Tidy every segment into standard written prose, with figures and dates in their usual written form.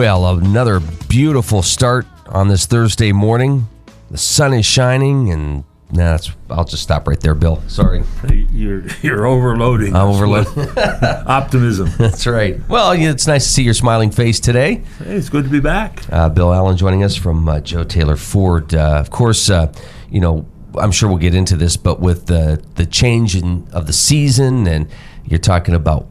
Well, another beautiful start on this Thursday morning. The sun is shining, and I'll just stop right there, Bill. Sorry. You're overloading. I'm overloading. Optimism. That's right. Well, it's nice to see your smiling face today. Hey, it's good to be back. Bill Allen joining us from Joe Taylor Ford. Of course, I'm sure we'll get into this, but with the change of the season, and you're talking about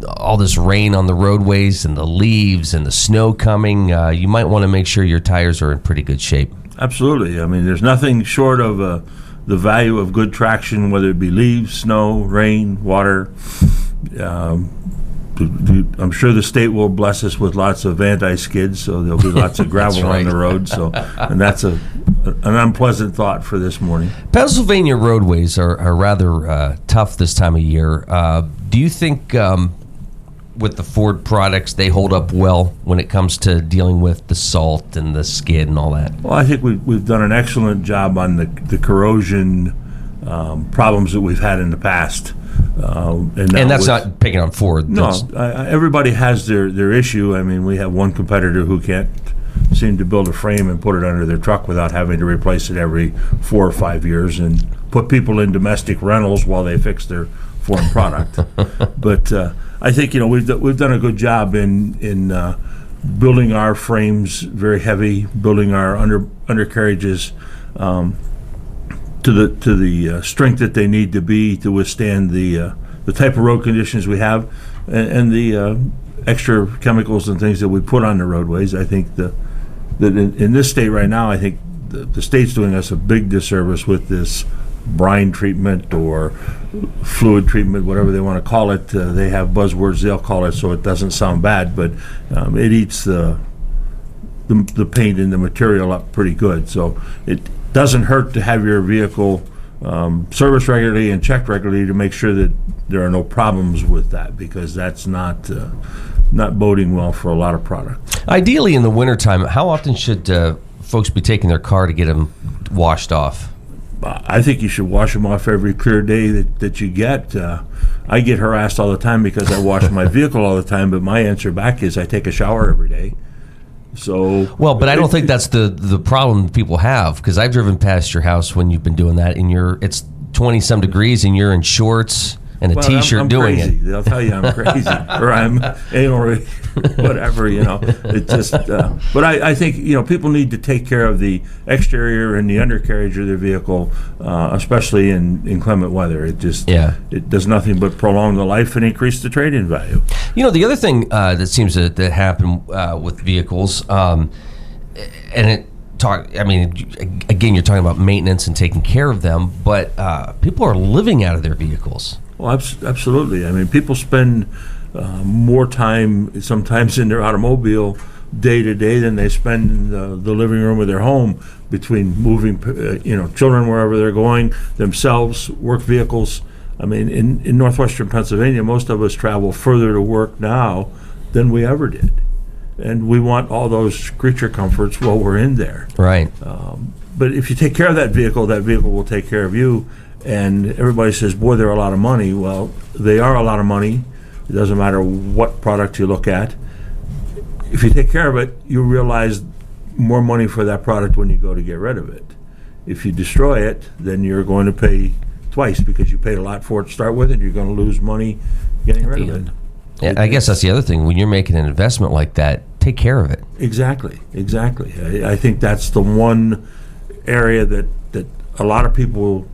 all this rain on the roadways and the leaves and the snow coming, you might want to make sure your tires are in pretty good shape. Absolutely. I mean, there's nothing short of the value of good traction, whether it be leaves, snow, rain, water. I'm sure the state will bless us with lots of anti-skids, so there'll be lots of gravel right. on the road. So, and that's an unpleasant thought for this morning. Pennsylvania roadways are rather tough this time of year. Do you think with the Ford products, they hold up well when it comes to dealing with the salt and the skid and all that? Well, I think we've done an excellent job on the corrosion problems that we've had in the past. And that's not picking on Ford. No, everybody has their issue. I mean, we have one competitor who can't seem to build a frame and put it under their truck without having to replace it every 4 or 5 years and put people in domestic rentals while they fix their foreign product. But I think we've done a good job in building our frames very heavy, building our undercarriages to the strength that they need to be to withstand the type of road conditions we have and the extra chemicals and things that we put on the roadways. I think that in this state right now, I think the state's doing us a big disservice with this brine treatment or fluid treatment, whatever they want to call it. They have buzzwords they'll call it so it doesn't sound bad, but it eats the paint and the material up pretty good. So it doesn't hurt to have your vehicle serviced regularly and checked regularly to make sure that there are no problems with that, because that's not boding well for a lot of product. Ideally, in the wintertime, how often should folks be taking their car to get them washed off? I think you should wash them off every clear day that you get. I get harassed all the time because I wash my vehicle all the time, but my answer back is I take a shower every day. So but I don't think that's the problem people have, because I've driven past your house when you've been doing that, and it's 20-some degrees, and you're in shorts and a T-shirt I'm doing crazy. it. They'll tell you I'm crazy or I'm anal, whatever, It just, but I think, people need to take care of the exterior and the undercarriage of their vehicle, especially in inclement weather. It does nothing but prolong the life and increase the trade-in value. The other thing that seems to happen with vehicles, and again, you're talking about maintenance and taking care of them, but people are living out of their vehicles. Well, absolutely. I mean, people spend more time sometimes in their automobile day to day than they spend in the living room of their home, between moving, children wherever they're going, themselves, work vehicles. I mean, in northwestern Pennsylvania, most of us travel further to work now than we ever did. And we want all those creature comforts while we're in there. Right. But if you take care of that vehicle will take care of you. And everybody says, boy, they're a lot of money. Well, they are a lot of money. It doesn't matter what product you look at. If you take care of it, you realize more money for that product when you go to get rid of it. If you destroy it, then you're going to pay twice, because you paid a lot for it to start with, and you're going to lose money getting rid of it. Yeah, I guess that's the other thing. When you're making an investment like that, take care of it. Exactly. I think that's the one area that a lot of people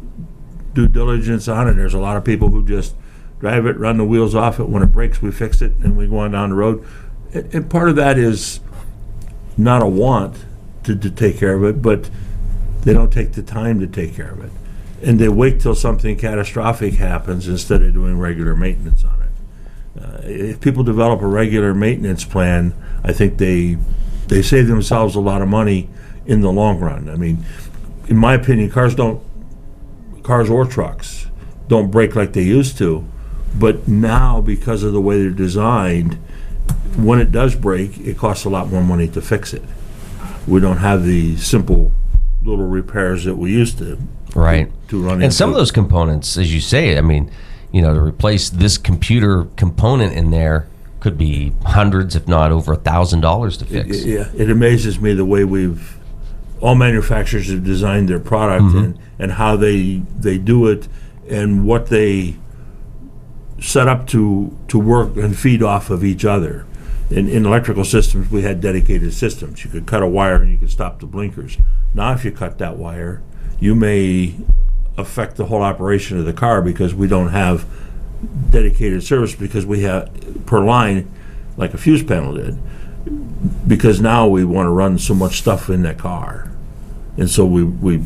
do diligence on, and there's a lot of people who just drive it, run the wheels off it. When it breaks, we fix it, and we go on down the road. And part of that is not a want to take care of it, but they don't take the time to take care of it. And they wait till something catastrophic happens instead of doing regular maintenance on it. If people develop a regular maintenance plan, I think they save themselves a lot of money in the long run. I mean, in my opinion, cars or trucks don't break like they used to, but now, because of the way they're designed, when it does break, it costs a lot more money to fix it. We don't have the simple little repairs that we used to run into. And some of those components, as you say, I mean, to replace this computer component in there could be hundreds, if not over $1,000 to fix. Yeah, it amazes me the way all manufacturers have designed their product and how they do it and what they set up to work and feed off of each other. In electrical systems, we had dedicated systems. You could cut a wire and you could stop the blinkers. Now, if you cut that wire, you may affect the whole operation of the car because we don't have dedicated service because we have per line, like a fuse panel did, because now we want to run so much stuff in that car. And so we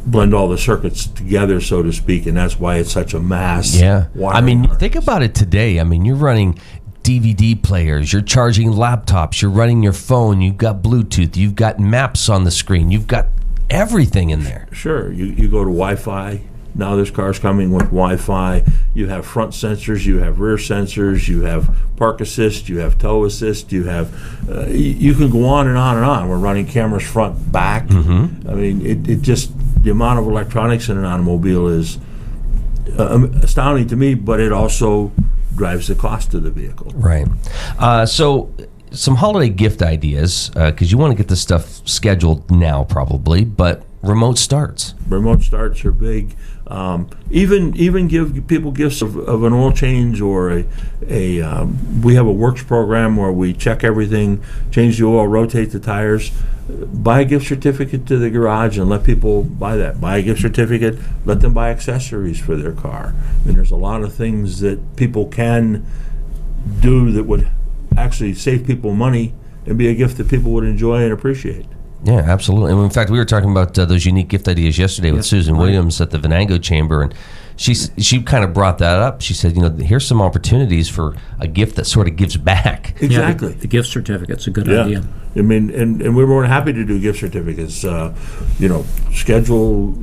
blend all the circuits together, so to speak, and that's why it's such a mass. Yeah. wiring I mean, harness. think about it today. I mean, you're running DVD players, you're charging laptops, you're running your phone, you've got Bluetooth, you've got maps on the screen, you've got everything in there. Sure, you go to Wi-Fi. Now there's cars coming with Wi-Fi. You have front sensors, you have rear sensors, you have park assist, you have tow assist, you have, you can go on and on and on. We're running cameras front, back. I mean, it just, the amount of electronics in an automobile is astounding to me, but it also drives the cost of the vehicle. Right. So some holiday gift ideas, because you want to get this stuff scheduled now probably, but remote starts. Remote starts are big. Even give people gifts of an oil change or we have a works program where we check everything, change the oil, rotate the tires. Buy a gift certificate to the garage and let people buy that. Buy a gift certificate, let them buy accessories for their car. I mean, there's a lot of things that people can do that would actually save people money and be a gift that people would enjoy and appreciate. Yeah, absolutely. And in fact, we were talking about those unique gift ideas yesterday with Susan Williams at the Venango Chamber, and she kind of brought that up. She said, here's some opportunities for a gift that sort of gives back. Exactly. Yeah, the gift certificate's a good idea. I mean, and we're more than happy to do gift certificates. Schedule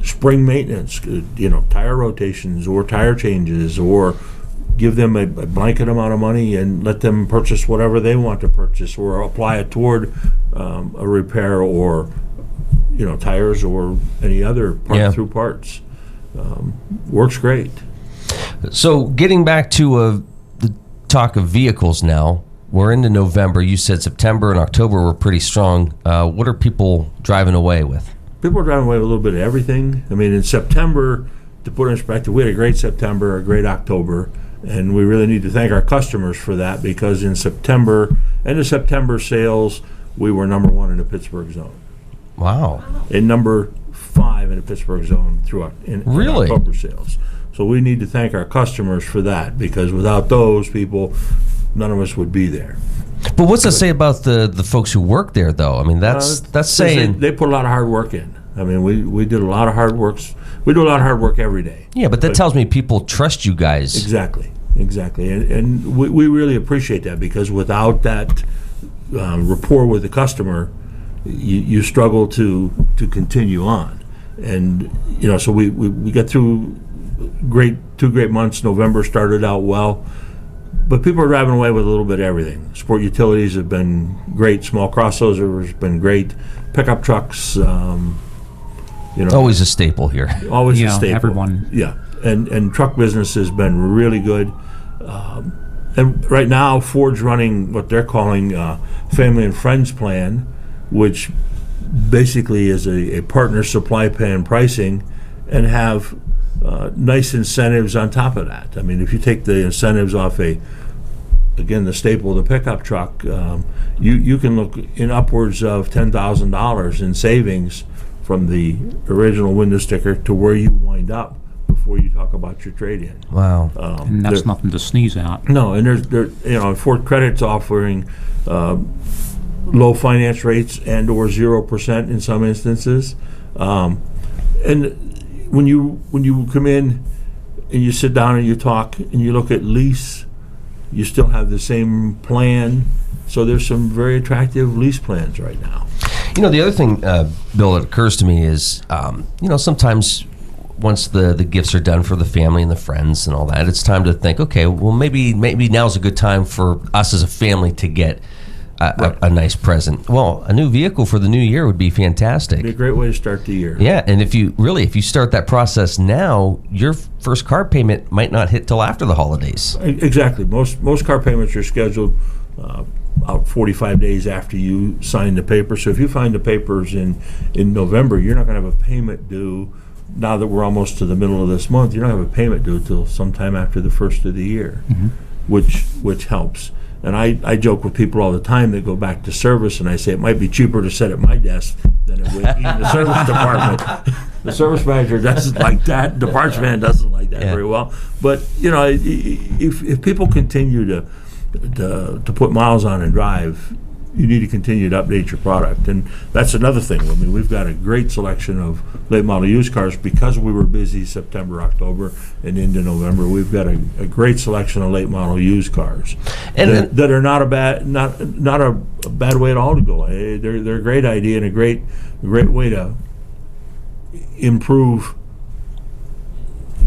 spring maintenance, tire rotations or tire changes, or give them a blanket amount of money and let them purchase whatever they want to purchase, or apply it toward a repair or tires or any other through parts. Works great. So getting back to the talk of vehicles now, we're into November. You said September and October were pretty strong. What are people driving away with? People are driving away with a little bit of everything. I mean, in September, to put it in perspective, we had a great September, a great October, and we really need to thank our customers for that, because in September, end of September sales, we were number 1 in the Pittsburgh zone. Wow. And number 5 in the Pittsburgh zone throughout in Really? October sales. So we need to thank our customers for that, because without those people, none of us would be there. But what's that say about the folks who work there, though? I mean, that's saying... They put a lot of hard work in. I mean, we did a lot of hard work. We do a lot of hard work every day. Yeah, but that tells me people trust you guys. Exactly. And we really appreciate that, because without that rapport with the customer, you struggle to continue on. And, so we get through 2 great months. November started out well. But people are driving away with a little bit of everything. Sport utilities have been great. Small crossovers have been great. Pickup trucks, Always a staple here. always a staple. Everyone. Yeah, and truck business has been really good. And right now, Ford's running what they're calling Family and Friends Plan, which basically is a partner supply plan pricing, and have nice incentives on top of that. I mean, if you take the incentives off the staple of the pickup truck, you can look in upwards of $10,000 in savings from the original window sticker to where you wind up before you talk about your trade-in. Wow. And that's nothing to sneeze at. No, and there's Ford Credit's offering low finance rates and or 0% in some instances. And when you come in and you sit down and you talk and you look at lease, you still have the same plan. So there's some very attractive lease plans right now. The other thing, Bill, that occurs to me is, sometimes once the gifts are done for the family and the friends and all that, it's time to think, okay, well, maybe now's a good time for us as a family to get a nice present. Well, a new vehicle for the new year would be fantastic. It'd be a great way to start the year. Yeah, and if you start that process now, your first car payment might not hit till after the holidays. Exactly. Most car payments are scheduled out 45 days after you sign the paper. So if you find the papers in November, you're not going to have a payment due. Now that we're almost to the middle of this month, you're not going to have a payment due till sometime after the first of the year, which helps. And I joke with people all the time that go back to service, and I say it might be cheaper to sit at my desk than it would be in the service department. The service manager doesn't like that. The parts man doesn't like that very well. But if people continue to put miles on and drive, you need to continue to update your product. And that's another thing. I mean, we've got a great selection of late model used cars because we were busy September, October, and into November. We've got a great selection of late model used cars that are not a bad way at all to go. They're a great idea and a great way to improve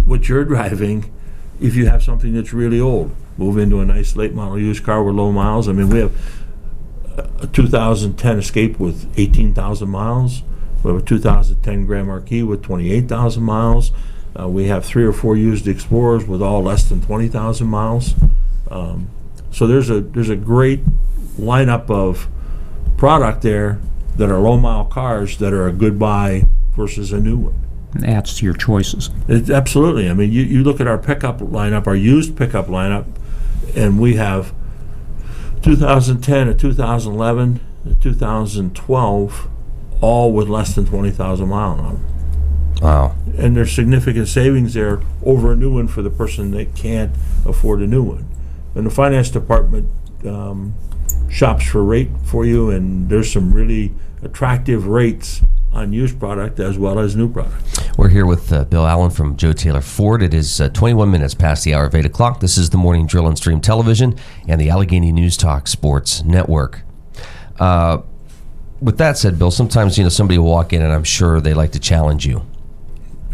what you're driving if you have something that's really old. Move into a nice late model used car with low miles. I mean, we have a 2010 Escape with 18,000 miles. We have a 2010 Grand Marquis with 28,000 miles. We have 3 or 4 used Explorers with all less than 20,000 miles. So there's a great lineup of product there that are low mile cars that are a good buy versus a new one. It adds to your choices. Absolutely. I mean, you look at our pickup lineup, our used pickup lineup, and we have 2010, a 2011, a 2012, all with less than 20,000 miles on them. Wow. And there's significant savings there over a new one for the person that can't afford a new one. And the finance department shops for rate for you, and there's some really attractive rates on used product as well as new product. We're here with Bill Allen from Joe Taylor Ford. It is 21 minutes past the hour of 8 o'clock. This is the Morning Drill and Stream Television and the Allegheny News Talk Sports Network. With that said, Bill, sometimes somebody will walk in and I'm sure they like to challenge you.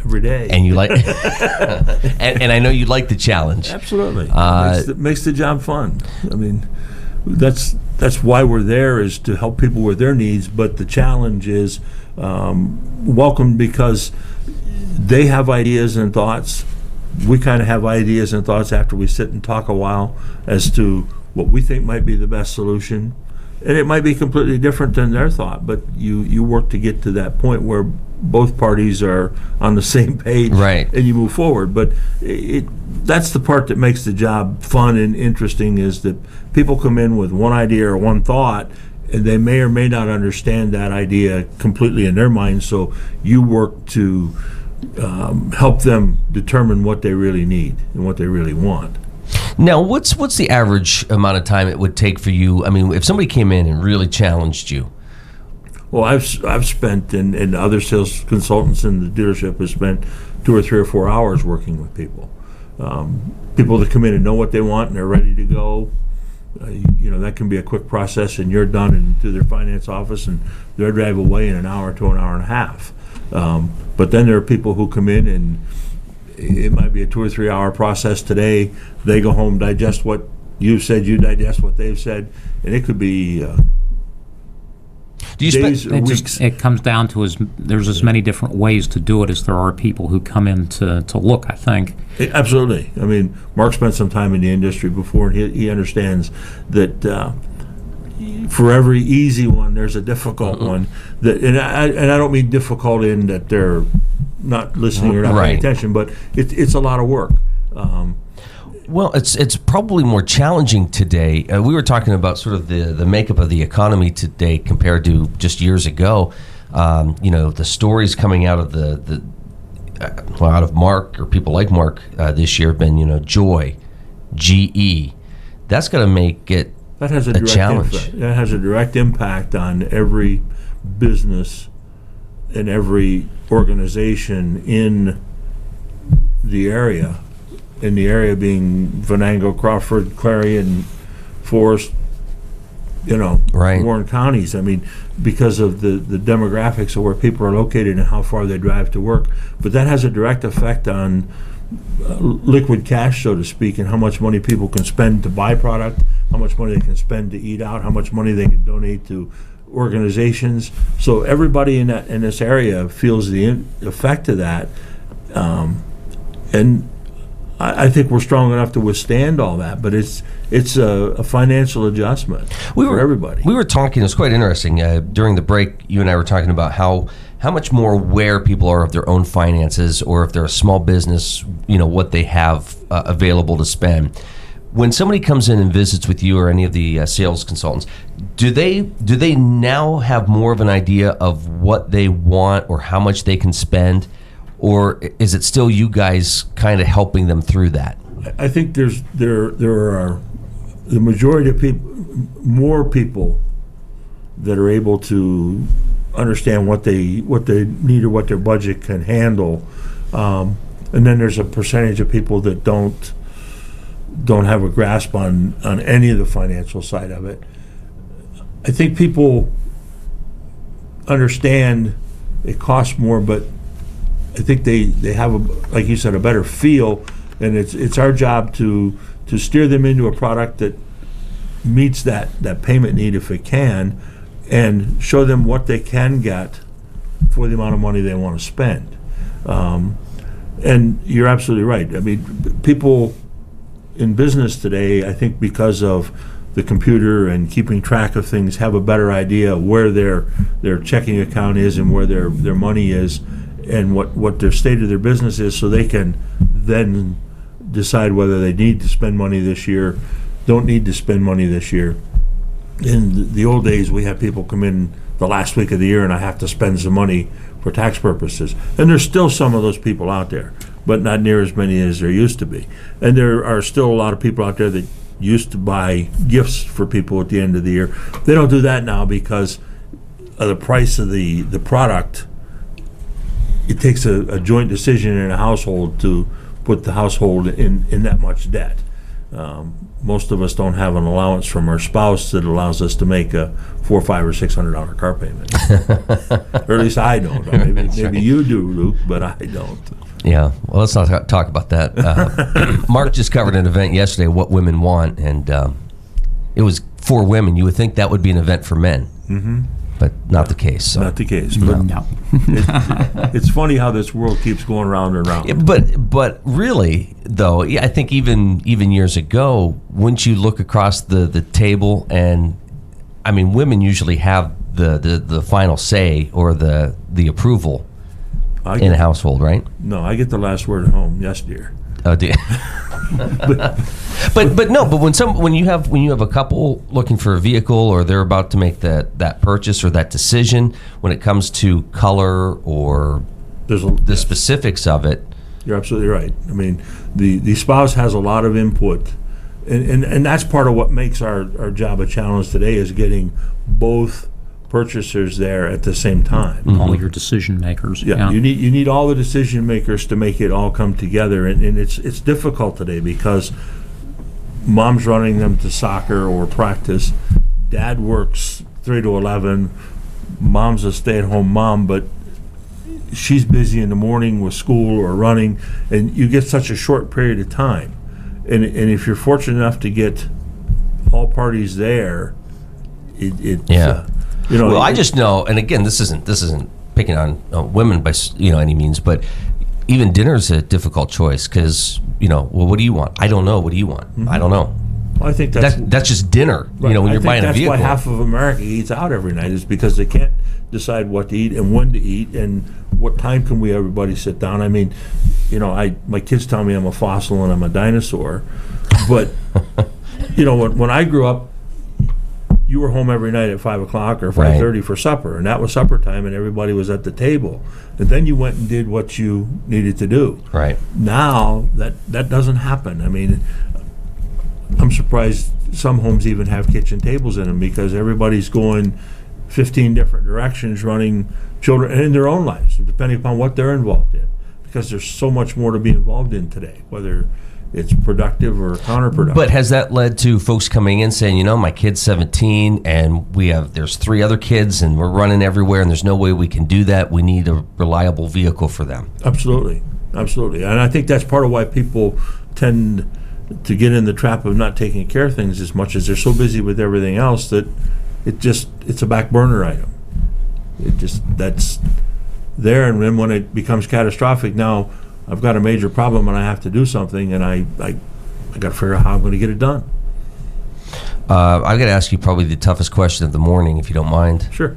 Every day. And you like, and I know you like the challenge. Absolutely. Makes the job fun. I mean, that's why we're there, is to help people with their needs. But the challenge is welcome because they have ideas and thoughts. We kind of have ideas and thoughts after we sit and talk a while as to what we think might be the best solution. And it might be completely different than their thought, but you work to get to that point where both parties are on the same page, right, and you move forward. But that's the part that makes the job fun and interesting, is that people come in with one idea or one thought, and they may or may not understand that idea completely in their mind, so you work to help them determine what they really need and what they really want. Now, what's the average amount of time it would take for you? I mean, if somebody came in and really challenged you. Well, I've spent, and other sales consultants in the dealership have spent 2 or 3 or 4 hours working with people. People that come in and know what they want and they're ready to go. That can be a quick process, and you're done into their finance office, and they'll drive away in an hour to an hour and a half. But then there are people who come in, and it might be a 2 or 3 hour process today. They go home, digest what you said, you digest what they've said, and it could be Do you days or weeks. It comes down to there's as many different ways to do it as there are people who come in to look, I think. Absolutely. I mean, Mark spent some time in the industry before, and he understands that for every easy one, there's a difficult one. And I don't mean difficult in that they're not listening or not paying attention, but it's a lot of work. Well, it's probably more challenging today. We were talking about sort of the makeup of the economy today compared to just years ago. The stories coming out of out of Mark, or people like Mark this year have been, Joy, GE. That's going to make it that has a challenge. That has a direct impact on every business and every organization in the area. In the area being Venango, Crawford, Clarion, Forest, Right. Warren counties. I mean, because of the demographics of where people are located and how far they drive to work. But that has a direct effect on liquid cash, so to speak, and how much money people can spend to buy product, how much money they can spend to eat out, how much money they can donate to organizations. So everybody in this area feels the effect of that, and I think we're strong enough to withstand all that. But it's a financial adjustment for everybody. We were talking. It was quite interesting during the break. You and I were talking about how much more aware people are of their own finances, or if they're a small business, what they have available to spend. When somebody comes in and visits with you or any of the sales consultants, do they now have more of an idea of what they want or how much they can spend, or is it still you guys kind of helping them through that? I think there are the majority of more people that are able to understand what they need or what their budget can handle, and then there's a percentage of people that don't have a grasp on any of the financial side of it. I think people understand it costs more, but I think they have, like you said, a better feel, and it's our job to steer them into a product that meets that payment need if it can, and show them what they can get for the amount of money they want to spend. And you're absolutely right. I mean, people in business today, I think because of the computer and keeping track of things, have a better idea where their checking account is and where their money is, and what their state of their business is, so they can then decide whether they need to spend money this year, don't need to spend money this year. In the old days, we had people come in the last week of the year and I have to spend some money for tax purposes. And there's still some of those people out there, but not near as many as there used to be. And there are still a lot of people out there that used to buy gifts for people at the end of the year. They don't do that now because of the price of the product. It takes a joint decision in a household to put the household in that much debt. Most of us don't have an allowance from our spouse that allows us to make a $400 or $500 or $600 car payment. Or at least I don't. Maybe you do, Luke, but I don't. Yeah, well, let's not talk about that. Mark just covered an event yesterday, What Women Want, and it was for women. You would think that would be an event for men, but not the case. So. Not the case. No. It's funny how this world keeps going round and round. Yeah, but really, though, I think even years ago, wouldn't you look across the table and, I mean, women usually have the final say or the approval in a household, right? No, I get the last word at home. Yes, dear. Oh, dear. but when you have a couple looking for a vehicle, or they're about to make that purchase or that decision, when it comes to color or the specifics of it, you're absolutely right. I mean, the spouse has a lot of input, and that's part of what makes our job a challenge today, is getting both purchasers there at the same time. All your decision makers. Yeah. You need all the decision makers to make it all come together, and it's difficult today because mom's running them to soccer or practice, dad works 3 to 11, mom's a stay-at-home mom, but she's busy in the morning with school or running, and you get such a short period of time. And if you're fortunate enough to get all parties there, well, I just know, and again, this isn't picking on women by any means, but even dinner's a difficult choice because well, what do you want? I don't know. What do you want? I don't know. Well, I think that's just dinner. Right. When you're buying a vehicle. That's why half of America eats out every night, is because they can't decide what to eat and when to eat and what time can we everybody sit down. I mean, my kids tell me I'm a fossil and I'm a dinosaur, but when I grew up, you were home every night at 5 o'clock or 5:30 for supper, and that was supper time, and everybody was at the table. And then you went and did what you needed to do. Right. Now that doesn't happen. I mean, I'm surprised some homes even have kitchen tables in them because everybody's going 15 different directions, running children in their own lives, depending upon what they're involved in. Because there's so much more to be involved in today, whether it's productive or counterproductive. But has that led to folks coming in saying, my kid's 17 and there's 3 other kids and we're running everywhere and there's no way we can do that. We need a reliable vehicle for them. Absolutely. And I think that's part of why people tend to get in the trap of not taking care of things as much as they're so busy with everything else that it's a back burner item. That's there, and then when it becomes catastrophic, now I've got a major problem and I have to do something, and I got to figure out how I'm going to get it done. I've got to ask you probably the toughest question of the morning, if you don't mind. Sure.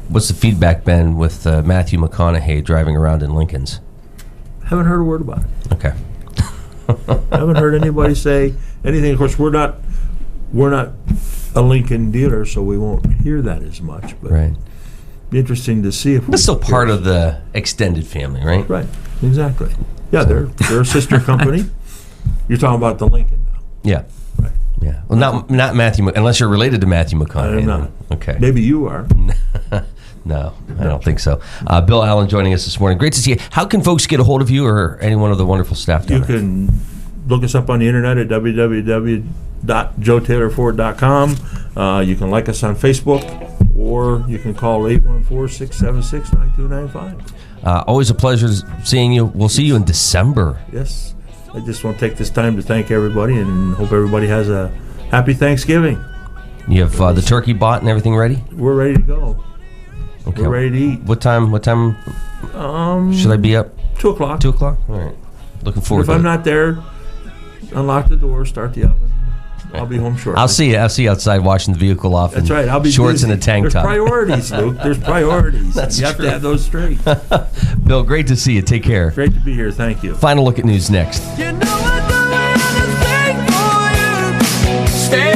What's the feedback been with Matthew McConaughey driving around in Lincolns? Haven't heard a word about it. Okay. Haven't heard anybody say anything. Of course, we're not a Lincoln dealer, so we won't hear that as much. But Right. be interesting to see if It's still part of the extended family, right? Right. Exactly. Yeah, they're a sister company. You're talking about the Lincoln now. Yeah. Right. Yeah. Well, not Matthew, unless you're related to Matthew McConaughey. I'm not. Okay. Maybe you are. No, I don't think so. Bill Allen joining us this morning. Great to see you. How can folks get a hold of you or any one of the wonderful staff down You there? can look us up on the internet at www.joetaylor4.com. You can like us on Facebook, or you can call 814-676-9295. Always a pleasure seeing you. We'll see you in December. Yes. I just want to take this time to thank everybody and hope everybody has a happy Thanksgiving. You have the turkey bought and everything ready? We're ready to go. Okay. We're ready to eat. What time should I be up? 2 o'clock. 2 o'clock? All right. Looking forward If to I'm it. not there, unlock the door, start the oven. I'll be home shortly. I'll see you outside washing the vehicle off That's in right. I'll be shorts busy. and a tank There's top. priorities, Luke. There's priorities. That's you have true. to have those straight. Bill, great to see you. Take care. Great to be here. Thank you. Final look at news next. You know I do anything for you. Stay